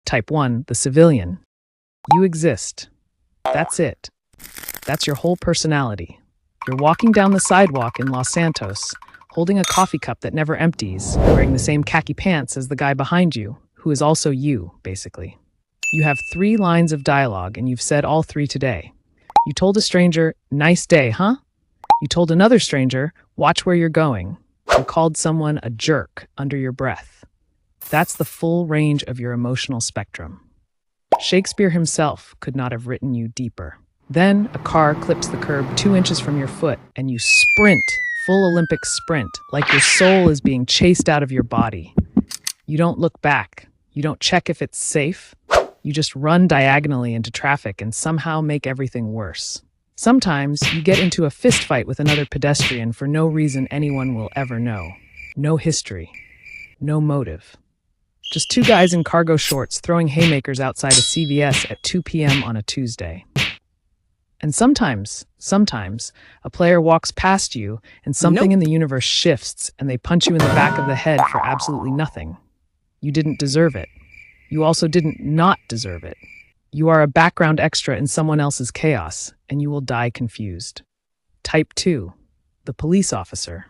Type 1, the civilian. You exist. That's it. That's your whole personality. You're walking down the sidewalk in Los Santos, holding a coffee cup that never empties, wearing the same khaki pants as the guy behind you, who is also you, basically. You have 3 lines of dialogue, and you've said all 3 today. You told a stranger, "Nice day, huh?" You told another stranger, "Watch where you're going." You called someone a jerk under your breath. That's the full range of your emotional spectrum. Shakespeare himself could not have written you deeper. Then a car clips the curb 2 inches from your foot, and you sprint, full Olympic sprint, like your soul is being chased out of your body. You don't look back. You don't check if it's safe. You just run diagonally into traffic and somehow make everything worse. Sometimes you get into a fist fight with another pedestrian for no reason anyone will ever know. No history. No motive. Just 2 guys in cargo shorts throwing haymakers outside a CVS at 2 p.m. on a Tuesday. And sometimes, a player walks past you and something in the universe shifts and they punch you in the back of the head for absolutely nothing. You didn't deserve it. You also didn't not deserve it. You are a background extra in someone else's chaos, and you will die confused. Type 2, the police officer.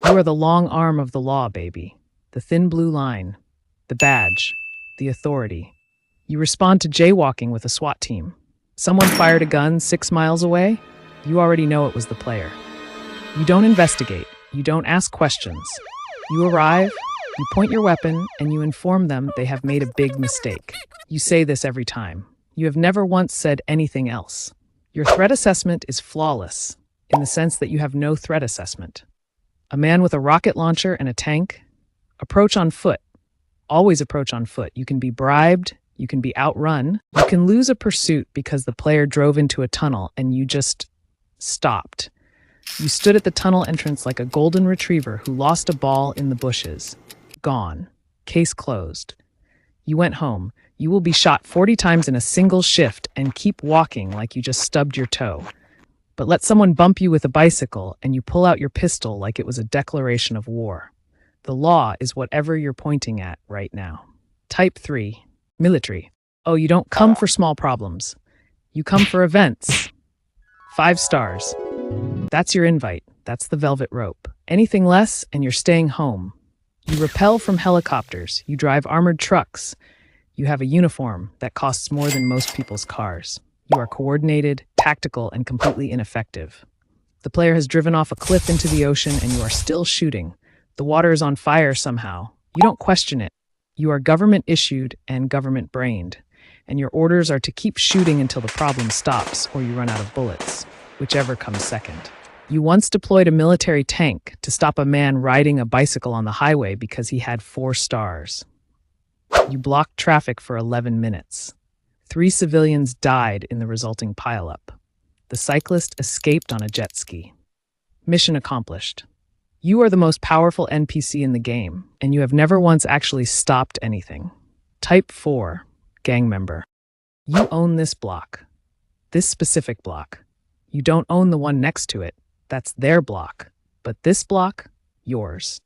You are the long arm of the law, baby. The thin blue line. The badge. The authority. You respond to jaywalking with a SWAT team. Someone fired a gun 6 miles away. You already know it was the player. You don't investigate. You don't ask questions. You arrive, you point your weapon, and you inform them they have made a big mistake. You say this every time. You have never once said anything else. Your threat assessment is flawless, in the sense that you have no threat assessment. A man with a rocket launcher and a tank? Approach on foot. Always approach on foot. You can be bribed, you can be outrun, you can lose a pursuit because the player drove into a tunnel and you just stopped. You stood at the tunnel entrance like a golden retriever who lost a ball in the bushes. Gone. Case closed. You went home. You will be shot 40 times in a single shift and keep walking like you just stubbed your toe. But let someone bump you with a bicycle and you pull out your pistol like it was a declaration of war. The law is whatever you're pointing at right now. Type 3, military. Oh, you don't come for small problems. You come for events. 5 stars. That's your invite. That's the velvet rope. Anything less and you're staying home. You rappel from helicopters. You drive armored trucks. You have a uniform that costs more than most people's cars. You are coordinated, tactical, and completely ineffective. The player has driven off a cliff into the ocean and you are still shooting. The water is on fire somehow. You don't question it. You are government-issued and government-brained, and your orders are to keep shooting until the problem stops or you run out of bullets, whichever comes second. You once deployed a military tank to stop a man riding a bicycle on the highway because he had 4 stars. You blocked traffic for 11 minutes. 3 civilians died in the resulting pileup. The cyclist escaped on a jet ski. Mission accomplished. You are the most powerful NPC in the game, and you have never once actually stopped anything. Type 4, gang member. You own this block. This specific block. You don't own the one next to it. That's their block. But this block, yours.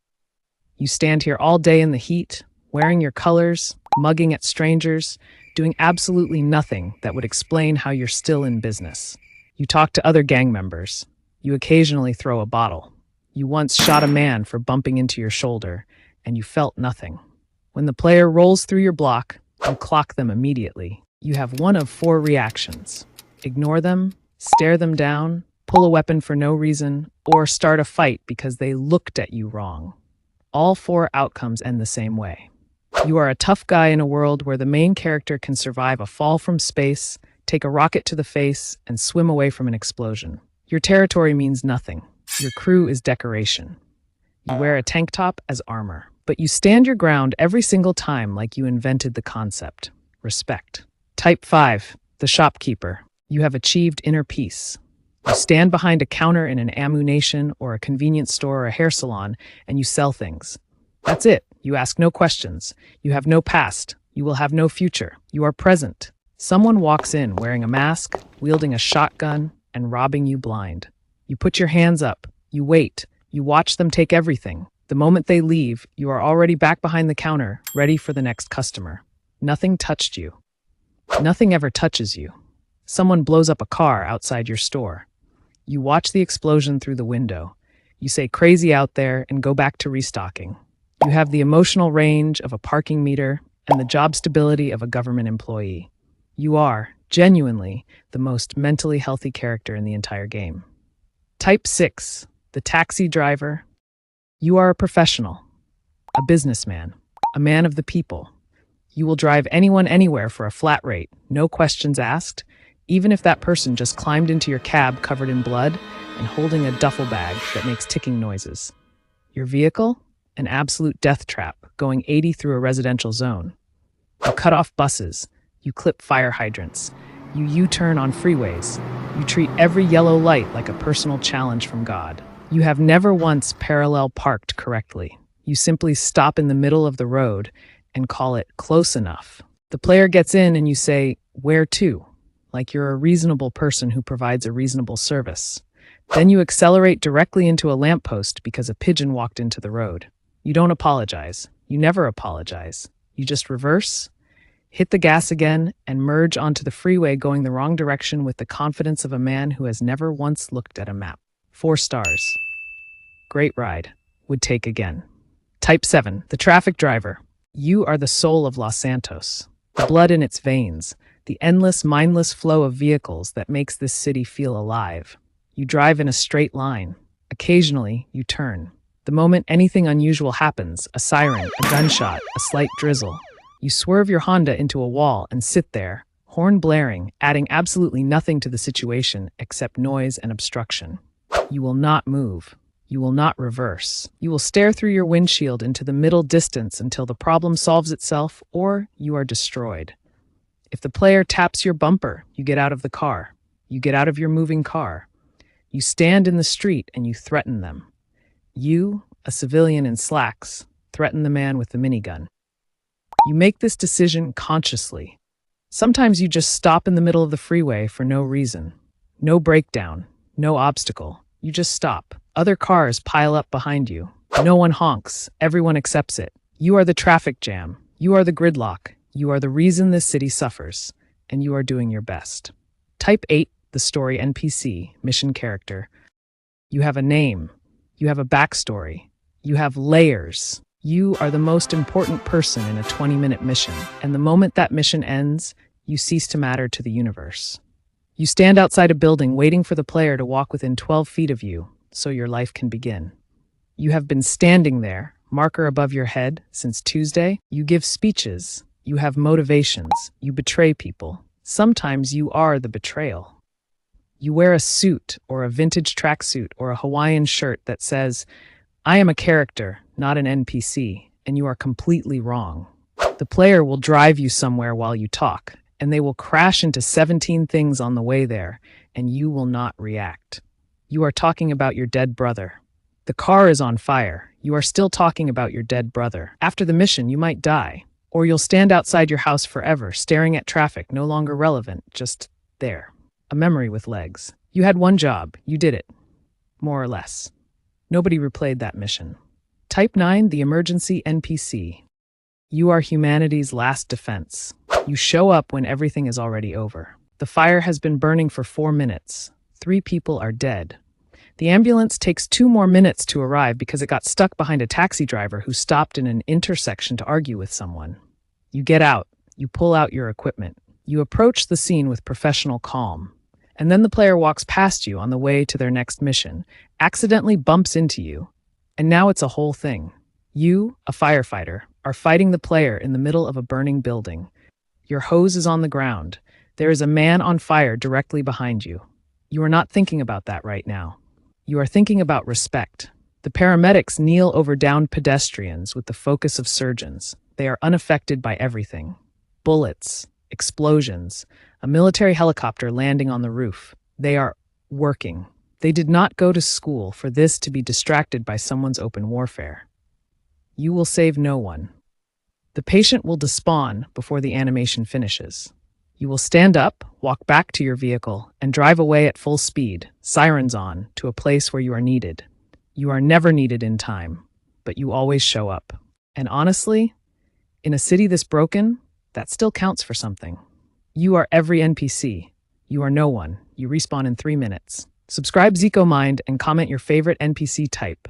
You stand here all day in the heat, wearing your colors, mugging at strangers, doing absolutely nothing that would explain how you're still in business. You talk to other gang members. You occasionally throw a bottle. You once shot a man for bumping into your shoulder, and you felt nothing. When the player rolls through your block, you clock them immediately. You have one of 4 reactions. Ignore them, stare them down, pull a weapon for no reason, or start a fight because they looked at you wrong. All 4 outcomes end the same way. You are a tough guy in a world where the main character can survive a fall from space, take a rocket to the face, and swim away from an explosion. Your territory means nothing. Your crew is decoration. You wear a tank top as armor, but you stand your ground every single time like you invented the concept. Respect. Type 5, the shopkeeper. You have achieved inner peace. You stand behind a counter in an ammunition or a convenience store or a hair salon, and you sell things. That's it. You ask no questions. You have no past. You will have no future. You are present. Someone walks in wearing a mask, wielding a shotgun, and robbing you blind. You put your hands up. You wait. You watch them take everything. The moment they leave, you are already back behind the counter, ready for the next customer. Nothing touched you. Nothing ever touches you. Someone blows up a car outside your store. You watch the explosion through the window. You say crazy out there and go back to restocking. You have the emotional range of a parking meter and the job stability of a government employee. You are, genuinely, the most mentally healthy character in the entire game. Type 6, the taxi driver. You are a professional, a businessman, a man of the people. You will drive anyone anywhere for a flat rate, no questions asked, even if that person just climbed into your cab covered in blood and holding a duffel bag that makes ticking noises. Your vehicle? An absolute death trap, going 80 through a residential zone. You cut off buses. You clip fire hydrants. You U-turn on freeways. You treat every yellow light like a personal challenge from God. You have never once parallel parked correctly. You simply stop in the middle of the road and call it close enough. The player gets in and you say, "Where to?" Like you're a reasonable person who provides a reasonable service. Then you accelerate directly into a lamppost because a pigeon walked into the road. You don't apologize. You never apologize. You just reverse, hit the gas again, and merge onto the freeway going the wrong direction with the confidence of a man who has never once looked at a map. 4 stars. Great ride. Would take again. Type 7, the traffic driver. You are the soul of Los Santos. The blood in its veins. The endless, mindless flow of vehicles that makes this city feel alive. You drive in a straight line. Occasionally, you turn. The moment anything unusual happens, a siren, a gunshot, a slight drizzle, you swerve your Honda into a wall and sit there, horn blaring, adding absolutely nothing to the situation except noise and obstruction. You will not move. You will not reverse. You will stare through your windshield into the middle distance until the problem solves itself or you are destroyed. If the player taps your bumper, you get out of the car. You get out of your moving car. You stand in the street and you threaten them. You, a civilian in slacks, threaten the man with the minigun. You make this decision consciously. Sometimes you just stop in the middle of the freeway for no reason. No breakdown, no obstacle. You just stop. Other cars pile up behind you. No one honks. Everyone accepts it. You are the traffic jam. You are the gridlock. You are the reason this city suffers. And you are doing your best. Type 8, the story NPC, mission character. You have a name. You have a backstory. You have layers. You are the most important person in a 20-minute mission. And the moment that mission ends, you cease to matter to the universe. You stand outside a building waiting for the player to walk within 12 feet of you, so your life can begin. You have been standing there, marker above your head, since Tuesday. You give speeches. You have motivations. You betray people. Sometimes you are the betrayal. You wear a suit or a vintage tracksuit or a Hawaiian shirt that says, "I am a character, not an NPC," and you are completely wrong. The player will drive you somewhere while you talk, and they will crash into 17 things on the way there, and you will not react. You are talking about your dead brother. The car is on fire. You are still talking about your dead brother. After the mission, you might die, or you'll stand outside your house forever, staring at traffic, no longer relevant, just there. A memory with legs. You had one job. You did it. More or less. Nobody replayed that mission. Type 9, the emergency NPC. You are humanity's last defense. You show up when everything is already over. The fire has been burning for 4 minutes. 3 people are dead. The ambulance takes 2 more minutes to arrive because it got stuck behind a taxi driver who stopped in an intersection to argue with someone. You get out. You pull out your equipment. You approach the scene with professional calm. And then the player walks past you on the way to their next mission, accidentally bumps into you, and now it's a whole thing. You, a firefighter, are fighting the player in the middle of a burning building. Your hose is on the ground. There is a man on fire directly behind you. You are not thinking about that right now. You are thinking about respect. The paramedics kneel over downed pedestrians with the focus of surgeons. They are unaffected by everything. Bullets, explosions, a military helicopter landing on the roof. They are working. They did not go to school for this to be distracted by someone's open warfare. You will save no one. The patient will despawn before the animation finishes. You will stand up, walk back to your vehicle, and drive away at full speed, sirens on, to a place where you are needed. You are never needed in time, but you always show up. And honestly, in a city this broken, That still counts for something. You are every NPC. You are no one. You respawn in 3 minutes. Subscribe Zico Mind and comment your favorite NPC type.